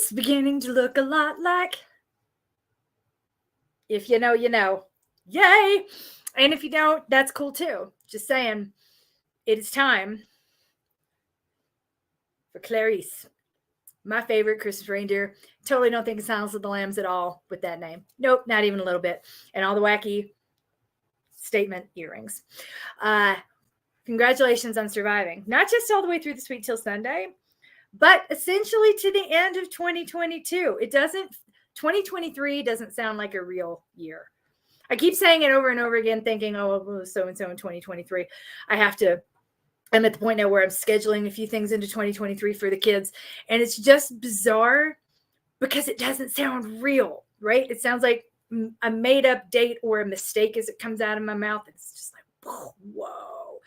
It's beginning to look a lot like If You Know, You Know. Yay! And if you don't, that's cool too. Just saying, it is time for Clarice, my favorite Christmas reindeer. Totally don't think of Silence of the Lambs at all with that name. Nope, not even a little bit. And all the wacky statement earrings. Congratulations on surviving, not just all the way through the Sweet Till Sunday, but essentially to the end of 2022. 2023 doesn't sound like a real year. I keep saying it over and over again, thinking, oh, so-and-so in 2023. I'm at the point now where I'm scheduling a few things into 2023 for the kids. And it's just bizarre because it doesn't sound real, right? It sounds like a made up date or a mistake as it comes out of my mouth. It's just like, whoa.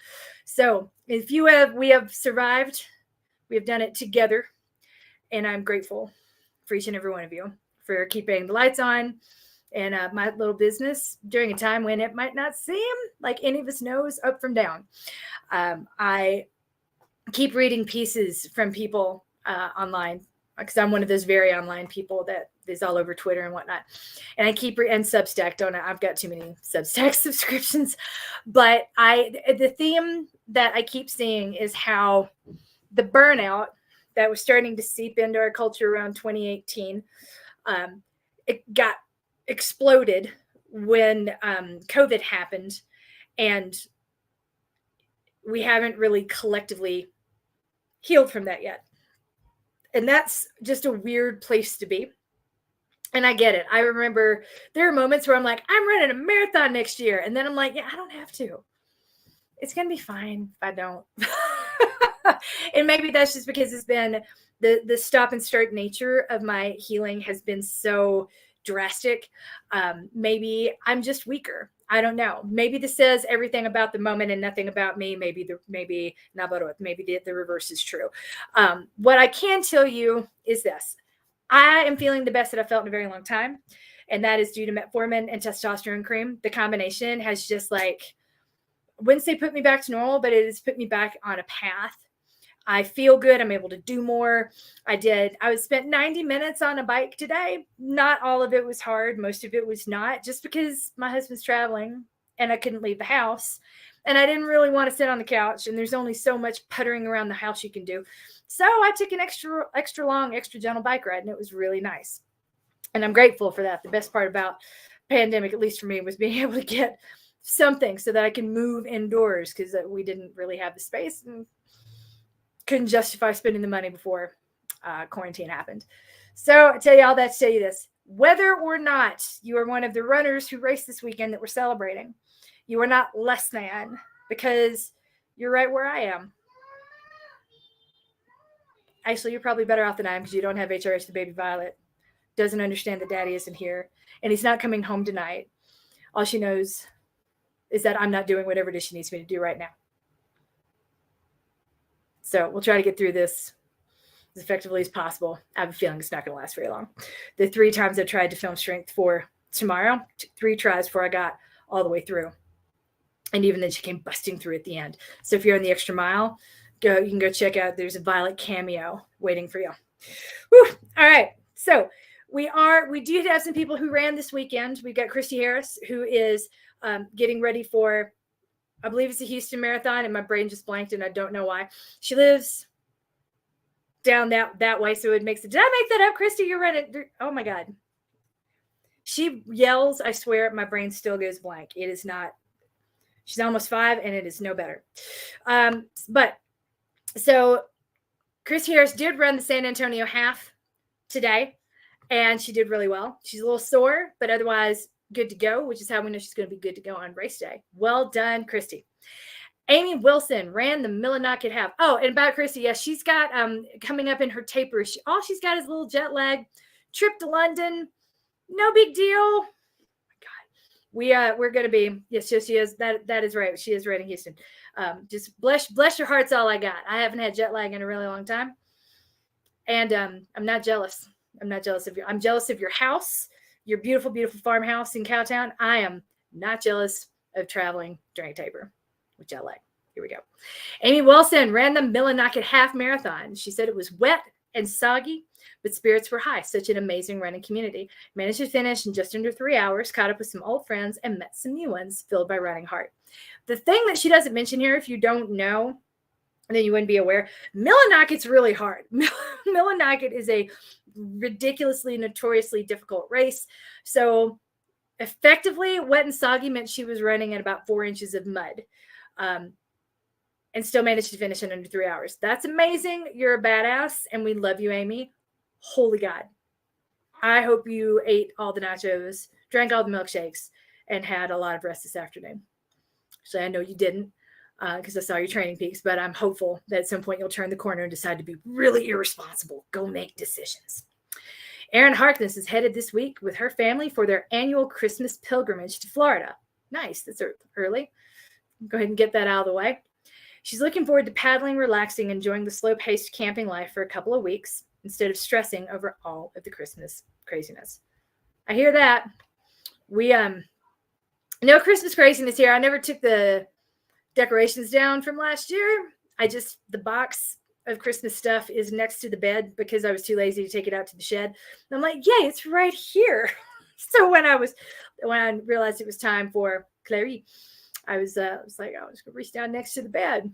So we have survived. We have done it together. And I'm grateful for each and every one of you for keeping the lights on and my little business during a time when it might not seem like any of us knows up from down. I keep reading pieces from people online because I'm one of those very online people that is all over Twitter and whatnot. And I keep and Substack, don't I? I've got too many Substack subscriptions. But the theme that I keep seeing is how the burnout that was starting to seep into our culture around 2018, it got exploded when COVID happened, and we haven't really collectively healed from that yet. And that's just a weird place to be. And I get it. I remember there are moments where I'm like, I'm running a marathon next year. And then I'm like, yeah, I don't have to. It's going to be fine if I don't. And maybe that's just because it's been the stop and start nature of my healing has been so drastic. Maybe I'm just weaker. I don't know. Maybe this says everything about the moment and nothing about me. Maybe the reverse is true. What I can tell you is this. I am feeling the best that I've felt in a very long time. And that is due to metformin and testosterone cream. The combination has just I wouldn't say put me back to normal, but it has put me back on a path. I feel good. I'm able to do more. I spent 90 minutes on a bike today. Not all of it was hard. Most of it was not, just because my husband's traveling and I couldn't leave the house. And I didn't really want to sit on the couch. And there's only so much puttering around the house you can do. So I took an extra long, extra gentle bike ride, and it was really nice. And I'm grateful for that. The best part about pandemic, at least for me, was being able to get something so that I can move indoors, because we didn't really have the space and couldn't justify spending the money before quarantine happened. So I tell you all that to tell you this. Whether or not you are one of the runners who raced this weekend that we're celebrating, you are not less than, because you're right where I am. Actually, you're probably better off than I am, because you don't have HRH to baby Violet. Doesn't understand that daddy isn't here. And he's not coming home tonight. All she knows is that I'm not doing whatever it is she needs me to do right now. So we'll try to get through this as effectively as possible. I have a feeling it's not going to last very long. The 3 times I tried to film strength for tomorrow, 3 tries before I got all the way through. And even then she came busting through at the end. So if you're in the extra mile, you can go check out. There's a Violet cameo waiting for you. Whew. All right. So we do have some people who ran this weekend. We've got Kristy Harris, who is getting ready for, I believe it's a Houston Marathon, and my brain just blanked and I don't know why. She lives down that way, so it makes it. Did I make that up, Kristy? You're running. Oh my God. She yells, I swear, my brain still goes blank. It is not. She's almost 5 and it is no better. But so Kristy Harris did run the San Antonio half today, and she did really well. She's a little sore, but otherwise good to go, which is how we know she's going to be good to go on race day. Well done, Kristy. Amy Wilson ran the Millinocket half. Oh, and about Kristy, yes, she's got coming up in her taper. All she's got is a little jet lag, trip to London. No big deal. We're going to be, yes, she is. That is right. She is right in Houston. Just bless your heart's all I got. I haven't had jet lag in a really long time. And I'm not jealous. I'm not jealous of you. I'm jealous of your house, your beautiful, beautiful farmhouse in Cowtown. I am not jealous of traveling during taper with jet lag. Here we go. Amy Wilson ran the Millinocket half marathon. She said it was wet, and soggy, but spirits were high. Such an amazing running community. Managed to finish in just under 3 hours, caught up with some old friends, and met some new ones filled by running heart. The thing that she doesn't mention here, if you don't know, and then you wouldn't be aware, Millinocket's really hard. Millinocket is a ridiculously, notoriously difficult race. So effectively, wet and soggy meant she was running at about 4 inches of mud. And still managed to finish in under 3 hours. That's amazing. You're a badass, and we love you, Amy. Holy God. I hope you ate all the nachos, drank all the milkshakes, and had a lot of rest this afternoon. So I know you didn't, because I saw your training peaks, but I'm hopeful that at some point you'll turn the corner and decide to be really irresponsible. Go make decisions. Erin Harkness is headed this week with her family for their annual Christmas pilgrimage to Florida. Nice. That's early. Go ahead and get that out of the way. She's looking forward to paddling, relaxing, enjoying the slow-paced camping life for a couple of weeks instead of stressing over all of the Christmas craziness. I hear that. We no Christmas craziness here. I never took the decorations down from last year. The box of Christmas stuff is next to the bed because I was too lazy to take it out to the shed. And I'm like, yay, it's right here. So when I realized it was time for Clary, I was like, I was going to reach down next to the bed,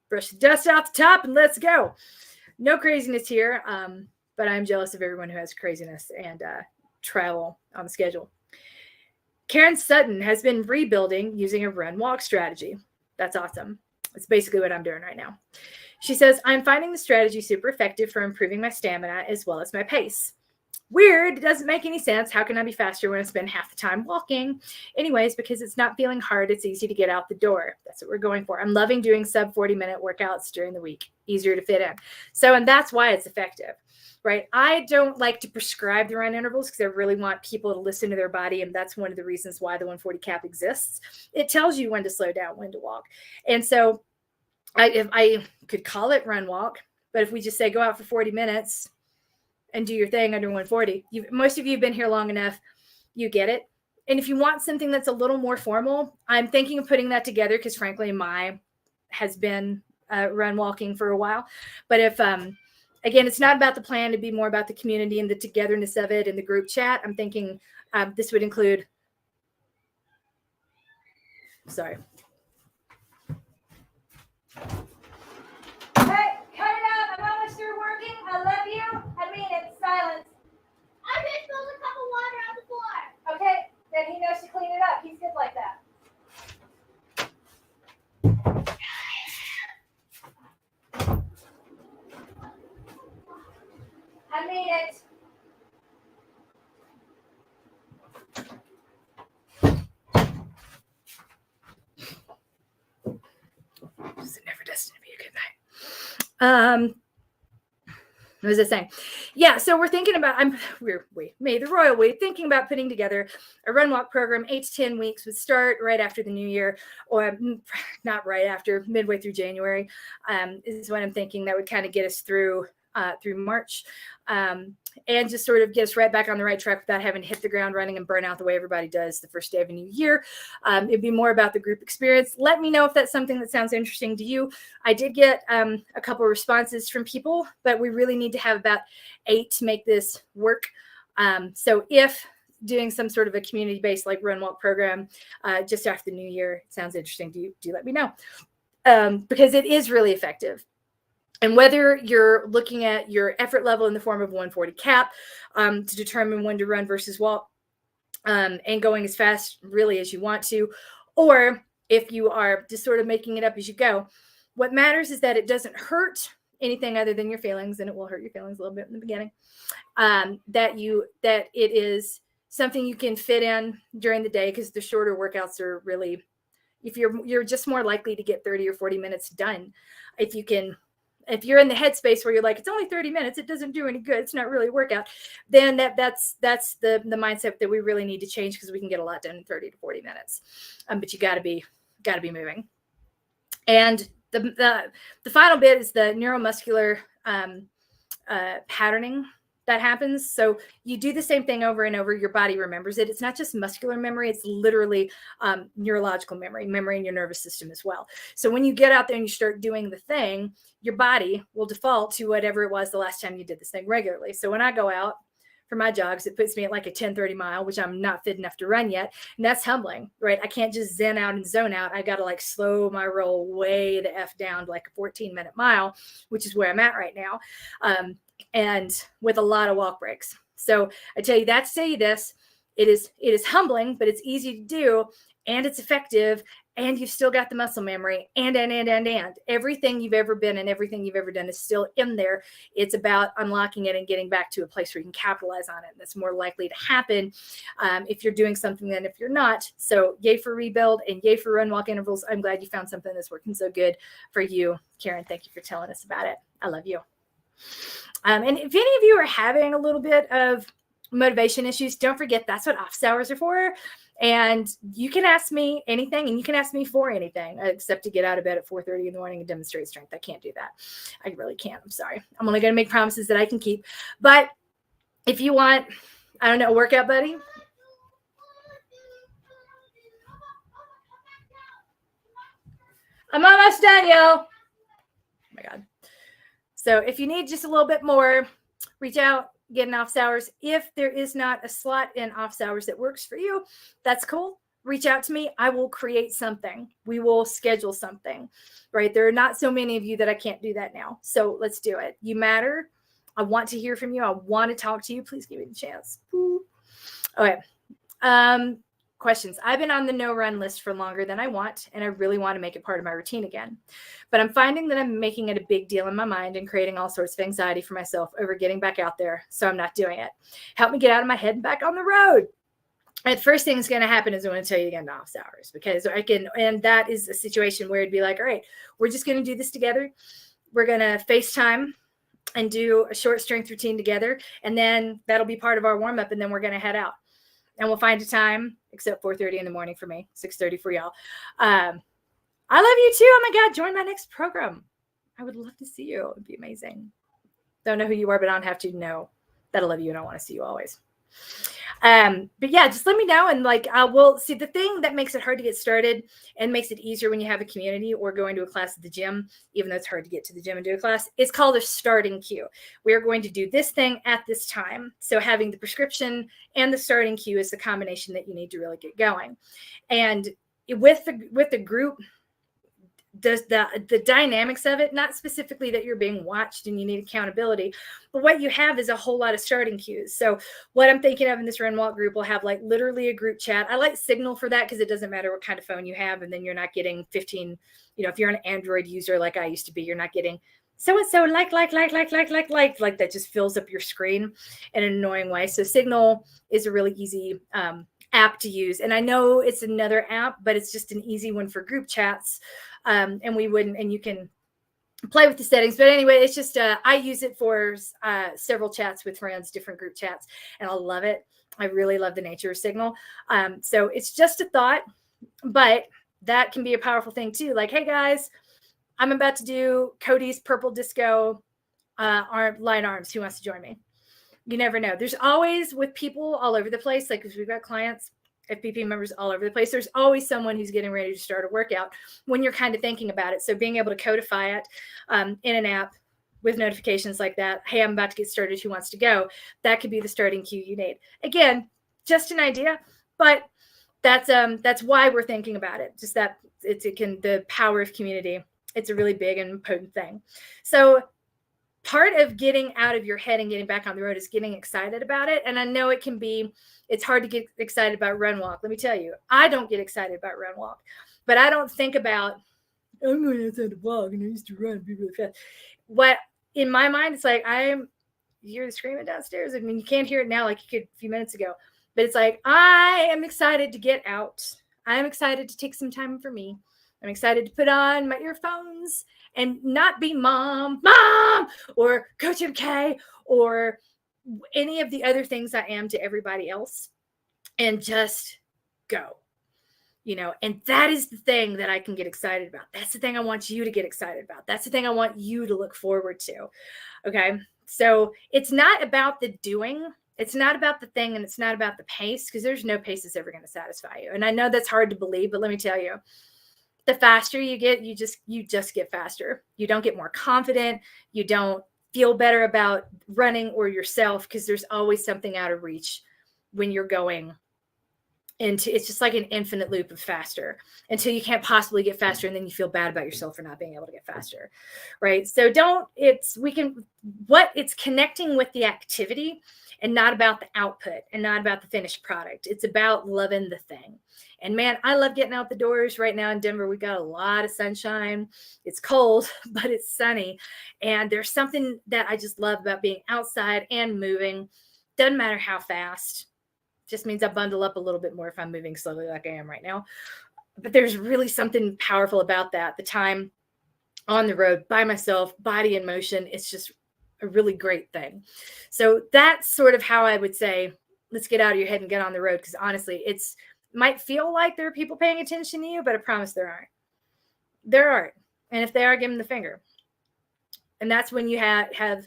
brush the dust out the top, and let's go. No craziness here, but I'm jealous of everyone who has craziness and travel on the schedule. Karen Sutton has been rebuilding using a run-walk strategy. That's awesome. That's basically what I'm doing right now. She says, I'm finding the strategy super effective for improving my stamina as well as my pace. Weird. It doesn't make any sense. How can I be faster when I spend half the time walking? Anyways, because it's not feeling hard, it's easy to get out the door. That's what we're going for. I'm loving doing sub 40-minute workouts during the week. Easier to fit in. And that's why it's effective, right? I don't like to prescribe the run intervals because I really want people to listen to their body. And that's one of the reasons why the 140 cap exists. It tells you when to slow down, when to walk. And so if I could call it run walk, but if we just say go out for 40 minutes, and do your thing under 140. Most of you have been here long enough. You get it. And if you want something that's a little more formal, I'm thinking of putting that together because frankly, my has been run walking for a while. But if, again, it's not about the plan, to be more about the community and the togetherness of it and the group chat. I'm thinking this would include, sorry. I love you. I mean it. Silence. I just spilled a cup of water on the floor. Okay, then he knows to clean it up. He's good like that. I mean it. This is never destined to be a good night. What was I saying? Yeah, so we're thinking about, we're thinking about putting together a run walk program, 8 to 10 weeks, would start right after the new year, or not right after, midway through January, is what I'm thinking. That would kind of get us through March, and just sort of get us right back on the right track without having to hit the ground running and burn out the way everybody does the first day of a new year. It'd be more about the group experience. Let me know if that's something that sounds interesting to you. I did get a couple of responses from people, but we really need to have about 8 to make this work. So if doing some sort of a community-based like run walk program just after the new year sounds interesting to you, do let me know, because it is really effective. And whether you're looking at your effort level in the form of 140 cap to determine when to run versus walk, and going as fast really as you want to, or if you are just sort of making it up as you go, what matters is that it doesn't hurt anything other than your feelings, and it will hurt your feelings a little bit in the beginning, that it is something you can fit in during the day, because the shorter workouts are really, if you're just more likely to get 30 or 40 minutes done. If you're in the headspace where you're like, it's only 30 minutes, it doesn't do any good, it's not really a workout, then that's the mindset that we really need to change, because we can get a lot done in 30 to 40 minutes. But you gotta be moving. And the final bit is the neuromuscular patterning that happens. So you do the same thing over and over. Your body remembers it. It's not just muscular memory. It's literally neurological memory in your nervous system as well. So when you get out there and you start doing the thing, your body will default to whatever it was the last time you did this thing regularly. So when I go out for my jogs, it puts me at like a 10-30 mile, which I'm not fit enough to run yet. And that's humbling, right? I can't just zen out and zone out. I got to like slow my roll way the F down to like a 14-minute mile, which is where I'm at right now. And with a lot of walk breaks. So I tell you that to say this, it is humbling, but it's easy to do, and it's effective, and you've still got the muscle memory, and everything you've ever been and everything you've ever done is still in there. It's about unlocking it and getting back to a place where you can capitalize on it. And that's more likely to happen if you're doing something than if you're not. So yay for rebuild and yay for run walk intervals. I'm glad you found something that's working so good for you, Karen. Thank you for telling us about it. I love you. And if any of you are having a little bit of motivation issues, don't forget that's what office hours are for. And you can ask me anything, and you can ask me for anything, except to get out of bed at 4:30 in the morning and demonstrate strength. I can't do that. I really can't. I'm sorry. I'm only going to make promises that I can keep. But if you want, I don't know, a workout buddy. I'm almost done, y'all. Oh my God. So if you need just a little bit more, reach out, get in office hours. If there is not a slot in office hours that works for you, that's cool. Reach out to me. I will create something. We will schedule something, right? There are not so many of you that I can't do that now. So let's do it. You matter. I want to hear from you. I want to talk to you. Please give me the chance. Okay. Questions. I've been on the no run list for longer than I want, and I really want to make it part of my routine again. But I'm finding that I'm making it a big deal in my mind and creating all sorts of anxiety for myself over getting back out there. So I'm not doing it. Help me get out of my head and back on the road. And the first thing that's going to happen is I'm going to tell you again to office hours, because I can, and that is a situation where it'd be like, all right, we're just going to do this together. We're going to FaceTime and do a short strength routine together. And then that'll be part of our warm up. And then we're going to head out. And we'll find a time, except 4:30 in the morning for me, 6:30 for y'all. I love you too. Oh my God, join my next program. I would love to see you. It'd be amazing. Don't know who you are, but I don't have to know that I love you and I want to see you always. But yeah, just let me know. And like, I will see the thing that makes it hard to get started and makes it easier when you have a community or going to a class at the gym, even though it's hard to get to the gym and do a class, it's called a starting cue. We are going to do this thing at this time. So having the prescription and the starting cue is the combination that you need to really get going. And with the group, does the dynamics of it, not specifically that you're being watched and you need accountability, but what you have is a whole lot of starting cues. So what I'm thinking of in this run walk group will have like literally a group chat. I like Signal for that because it doesn't matter what kind of phone you have, and then you're not getting 15, if you're an Android user like I used to be, you're not getting so-and-so like that just fills up your screen in an annoying way. So Signal is a really easy app to use. And I know it's another app, but it's just an easy one for group chats. And you can play with the settings. But anyway, it's just, I use it for several chats with friends, different group chats, and I love it. I really love the nature of Signal. So it's just a thought, but that can be a powerful thing too. Like, hey guys, I'm about to do Cody's purple disco line arms. Who wants to join me? You never know. There's always, with people all over the place, like if we've got clients, FPP members all over the place, there's always someone who's getting ready to start a workout when you're kind of thinking about it. So being able to codify it in an app with notifications like that, hey, I'm about to get started, who wants to go? That could be the starting cue you need. Again, just an idea, but that's why we're thinking about it. Just that the power of community. It's a really big and potent thing. So part of getting out of your head and getting back on the road is getting excited about it. And I know it's hard to get excited about run walk. Let me tell you, I don't get excited about run walk, but I don't think about, I'm going outside to walk and I used to run really fast. What in my mind, it's like, you hear the screaming downstairs. I mean, you can't hear it now like you could a few minutes ago, but it's like, I am excited to get out. I'm excited to take some time for me. I'm excited to put on my earphones and not be mom, or Coach MK, or any of the other things I am to everybody else, and just go, and that is the thing that I can get excited about. That's the thing I want you to get excited about. That's the thing I want you to look forward to. Okay. So it's not about the doing. It's not about the thing, and it's not about the pace, because there's no pace that's ever going to satisfy you. And I know that's hard to believe, but let me tell you, the faster you get, you just get faster. You don't get more confident. You don't feel better about running or yourself, because there's always something out of reach when you're going into, it's just like an infinite loop of faster until you can't possibly get faster. And then you feel bad about yourself for not being able to get faster. Right. So it's connecting with the activity and not about the output and not about the finished product. It's about loving the thing. And man, I love getting out the doors. Right now in Denver, we got a lot of sunshine. It's cold, but it's sunny. And there's something that I just love about being outside and moving. Doesn't matter how fast. Just means I bundle up a little bit more if I'm moving slowly like I am right now. But there's really something powerful about that. The time on the road by myself, body in motion, it's just a really great thing. So that's sort of how I would say, let's get out of your head and get on the road. Because honestly, it's might feel like there are people paying attention to you, but I promise there aren't. There aren't. And if they are, give them the finger. And that's when you have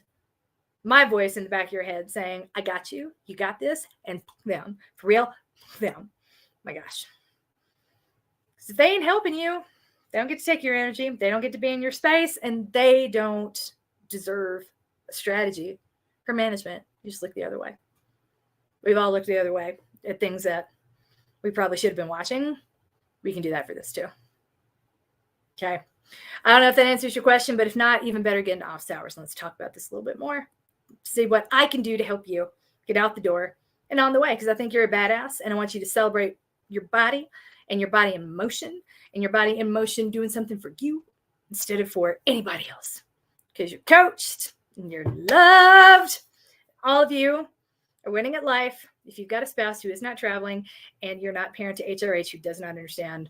my voice in the back of your head saying, I got you, you got this, and down. For real, down. My gosh. So if they ain't helping you, they don't get to take your energy, they don't get to be in your space, and they don't deserve a strategy for management. You just look the other way. We've all looked the other way at things that we probably should have been watching. We can do that for this too. Okay. I don't know if that answers your question, but if not, even better, get into office hours. Let's talk about this a little bit more. See what I can do to help you get out the door and on the way, because I think you're a badass, and I want you to celebrate your body and your body in motion, and your body in motion doing something for you instead of for anybody else, because you're coached and you're loved. All of you are winning at life. If you've got a spouse who is not traveling and you're not parent to HRH who does not understand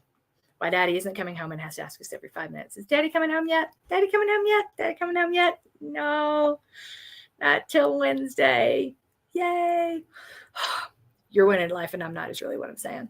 why daddy isn't coming home and has to ask us every 5 minutes, is daddy coming home yet? Daddy coming home yet? Daddy coming home yet? No. Not till Wednesday. Yay. You're winning life, and I'm not, is really what I'm saying.